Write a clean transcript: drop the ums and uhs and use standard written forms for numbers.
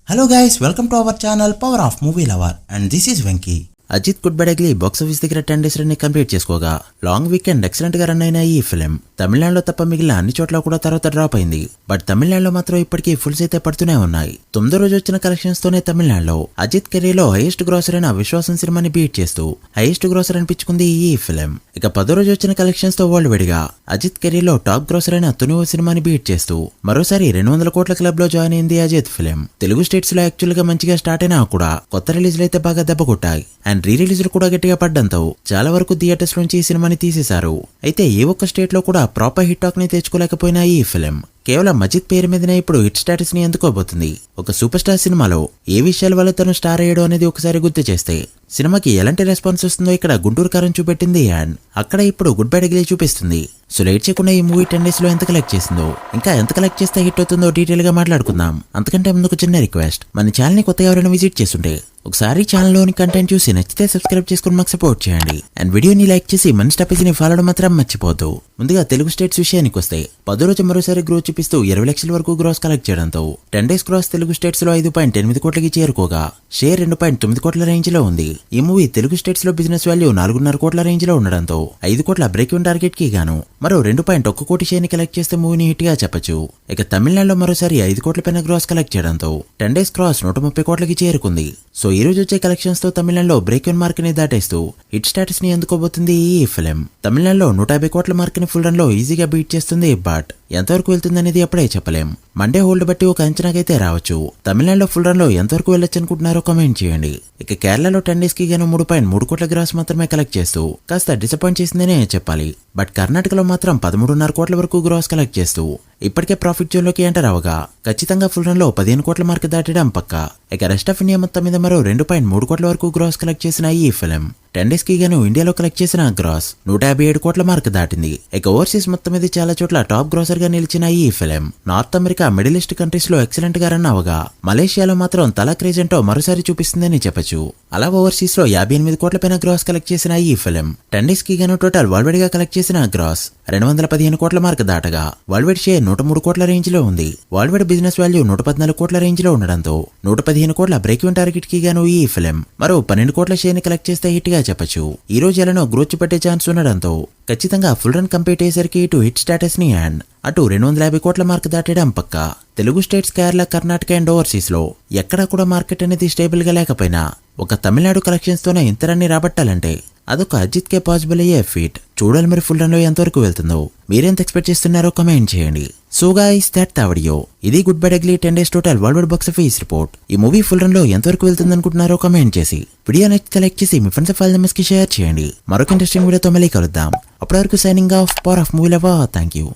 Hello guys, welcome to our channel Power of Movie Lover and this is Venki. Ajith good bad ugly box office దగ్గర 10 days run complete చేసుకోగా long weekend excellent గా run అయిన ఈ film తమిళనాడులో తప్ప మిగిలిన అన్ని చోట్ల కూడా తర్వాత డ్రాప్ అయింది. బట్ తమిళనాడులో మాత్రం ఇప్పటికీ ఫుల్స్ అయితే పడుతూనే ఉన్నాయి. 9వ రోజు వచ్చిన కలెక్షన్స్ తోనే తమిళనాడులో అజిత్ కెరీర్ లో హైయెస్ట్ గ్రాసర్ అయిన విశ్వాసం సినిమాని బీట్ చేస్తూ హైయెస్ట్ గ్రాసర్ అనిపించుకుంది ఈ ఫిలిం. ఇక 10వ రోజు వచ్చిన కలెక్షన్స్ తో వరల్డ్ వైడ్ గా అజిత్ కెరీర్ లో టాప్ గ్రాసర్ అయిన తునివ సినిమాని బీట్ చేస్తూ మరోసారి 200 కోట్ల క్లబ్ లో జాయిన్ అయింది అజిత్ ఫిలిం. తెలుగు స్టేట్స్ లో యాక్చువల్ గా మంచిగా స్టార్ట్ అయినా కూడా కొత్త రిలీజ్లు అయితే బాగా దెబ్బ కొట్టాయి అండ్ రీ రిలీజ్లు కూడా గట్టిగా పడ్డంతో చాలా వరకు థియేటర్స్ నుంచి ఈ సినిమాని తీసేశారు. అయితే ఏ ఒక్క స్టేట్ లో కూడా ప్రాపర్ హిట్ టాక్ ని తెచ్చుకోలేకపోయినా ఈ ఫిలిం కేవలం అజిత్ పేరు మీదనే ఇప్పుడు హిట్ స్టేటస్ ని అందుకోబోతుంది. ఒక సూపర్ స్టార్ సినిమాలో ఏ విషయాల వల్ల తను స్టార్ అయ్యడం అనేది ఒకసారి గుర్తు చేస్తే సినిమాకి ఎలాంటి రెస్పాన్స్ వస్తుందో ఇక్కడ గుంటూరు కారం చూపెట్టింది అండ్ అక్కడ ఇప్పుడు గుడ్ బై అగ్లీ చూపిస్తుంది. సో లేట్ చేయకుండా ఈ మూవీ 10 days లో ఎంత కలెక్ట్ చేసిందో ఇంకా ఎంత కలెక్ట్ చేస్తే హిట్ అవుతుందో డీటెయిల్ గా మాట్లాడుకుందాం. అంతకంటే ముందు ఒక చిన్న రిక్వెస్ట్, మన ఛానల్ ని కొత్తగా ఎవరైనా విజిట్ చేస్తుంటే ఒకసారి ఛానల్లోని కంటెంట్ చూసి నచ్చితే సబ్స్క్రైబ్ చేసుకుని మాకు సపోర్ట్ చేయండి అండ్ వీడియోని లైక్ చేసి మన స్టాపేజీని ఫాలో మాత్రం మర్చిపోద్దు. ముందుగా తెలుగు స్టేట్స్ విషయానికి వస్తే 10వ రోజు మరోసారి గ్రోత్ చూపిస్తూ 20 లక్షల వరకు గ్రోస్ కలెక్ట్ చేయడంతో 10 days గ్రోస్ తెలుగు స్టేట్స్ లో 5.8 కోట్లకి చేరుకోగా షేర్ 2.9 కోట్ల రేంజ్ లో ఉంది. ఈ మూవీ తెలుగు స్టేట్స్ లో బిజినెస్ వాల్యూ 4.5 కోట్ల రేంజ్ లో ఉండడంతో 5 కోట్ల బ్రేక్ ఈవెన్ టార్గెట్ కి గాను మరో 2.1 కోటి షేర్ ని కలెక్ట్ చేస్తే మూవీని హిట్ గా చెప్పొచ్చు. ఇక తమిళనాడులో మరోసారి 5 కోట్ల పైన గ్రోస్ కలెక్ట్ చేయడంతో 10 days క్రాస్ 130 కోట్లకి చేరుకుంది. సో ఈ రోజు వచ్చే కలెక్షన్స్ తో తమిళనాడులో బ్రేక్ ఈవెన్ మార్క్ ని దాటేస్తూ హిట్ స్టాటస్ ని అందుకోబోతుంది ఈ ఫిలిం. తమిళనాడులో 150 కోట్ల మార్క్ ని ఫుల్ రన్ లో ఈజీగా బీట్ చేస్తుంది. బట్ ఎంతవరకు వెళ్తుందనేది అప్పుడే చెప్పలేం. మండే హోల్డ్ బట్టి ఒక అంచనాకైతే రావచ్చు. తమిళనాడులో ఫుల్ రన్ లో ఎంతవరకు వెళ్ళొచ్చు అనుకుంటున్నారో కామెంట్ చేయండి. ఇక కేరళలో 10 days కి గాను 3.3 కోట్ల గ్రాస్ మాత్రమే కలెక్ట్ చేస్తూ కాస్త డిసప్పాయింట్ చేసిందనే చెప్పాలి. బట్ కర్ణాటకలో మాత్రం 13.5 కోట్ల వరకు గ్రాస్ కలెక్ట్ చేస్తూ ఇప్పటికే ప్రాఫిట్ జోన్ లోకి ఎంటర్ అవగా ఖచ్చితంగా ఫుల్ రన్ లో 15 కోట్ల మార్క్ దాటడం పక్క. ఇక రెస్ట్ ఆఫ్ ఇండియా మొత్తం మీద మరో 2.3 కోట్ల వరకు గ్రాస్ కలెక్ట్ చేసిన ఈ ఫిలిం 10 days కి గాను ఇండియాలో కలెక్ట్ చేసిన గ్రాస్ 157 కోట్ల మార్క్ దాటింది. ఇక ఓవర్సీస్ మొత్తం మీద చాలా చోట్ల టాప్ గ్రాసర్ గా నిలిచిన ఈ film north America, middle east countries లో ఎక్సలెంట్ గా రన్ అవగా మలేషియాలో మాత్రం తలా క్రేజ్ ఏంటో మరోసారి చూపిస్తుందని చెప్పొచ్చు. అలా ఓవర్సీస్ లో 58 కోట్ల పైన గ్రాస్ కలెక్ట్ చేసిన ఈ ఫిలిం 10 days కి గాను టోటల్ వరల్డ్ వైడ్ గా కలెక్ట్ చేసిన గ్రాస్ 215 కోట్ల మార్క్ దాటగా వరల్డ్ వైడ్ షేర్ 103 కోట్ల రేంజ్ లో ఉంది. వరల్డ్ వైడ్ బిజినెస్ వాల్యూ 114 కోట్ల రేంజ్ లో ఉండడంతో 115 కోట్ల బ్రేక్ ఈవెన్ టార్గెట్ కి గాను ఈ ఫిలిం మరో 12 కోట్ల షేర్ ని కలెక్ట్ చేస్తే హిట్ గా చెప్పొచ్చు. ఈ రోజు ఎలానో గ్రోత్ పెట్టే ఛాన్స్ ఉండడంతో ఖచ్చితంగా ఫుల్ రన్ కంప్లీట్ అయ్యేసరికి ఇటు హిట్ స్టాటస్ ని అండ్ అటు 250 కోట్ల మార్క్ దాటడం పక్క. Telugu states, Kerala, Karnataka and overseas లో ఎక్కడా కూడా మార్కెట్ అనేది స్టేబుల్ గా లేకపోయినా ఒక తమిళనాడు కలెక్షన్స్ తోనే ఇంత రన్ని రాబట్టాలంటే అదొక అజిత్ కే పాసిబుల్ అయ్యే ఫీట్. చూడాలి మరి ఫుల్ రన్ లో ఎంతవరకు వెళ్తుందో. మీరెంత ఎక్స్పెక్ట్ చేస్తున్నారో కమెంట్ చేయండి. So guys that the video. ఇది good bad ugly 10 days total worldwide box office report. ఈ మూవీ ఫుల్ రన్ లో ఎంతవరకు వెళ్తుంది అనుకుంటున్నారో కమెంట్ చేసి వీడియో నచ్చితే లైక్ చేసి మీ ఫ్రెండ్స్ ఫైల్ మెంబర్స్ కి షేర్ చేయండి. మరొక ఇంట్రెస్టింగ్ వీడియోతో మళ్ళీ కలుద్దాం. అప్పటి వరకు signing off, power of movie lover. Thank you.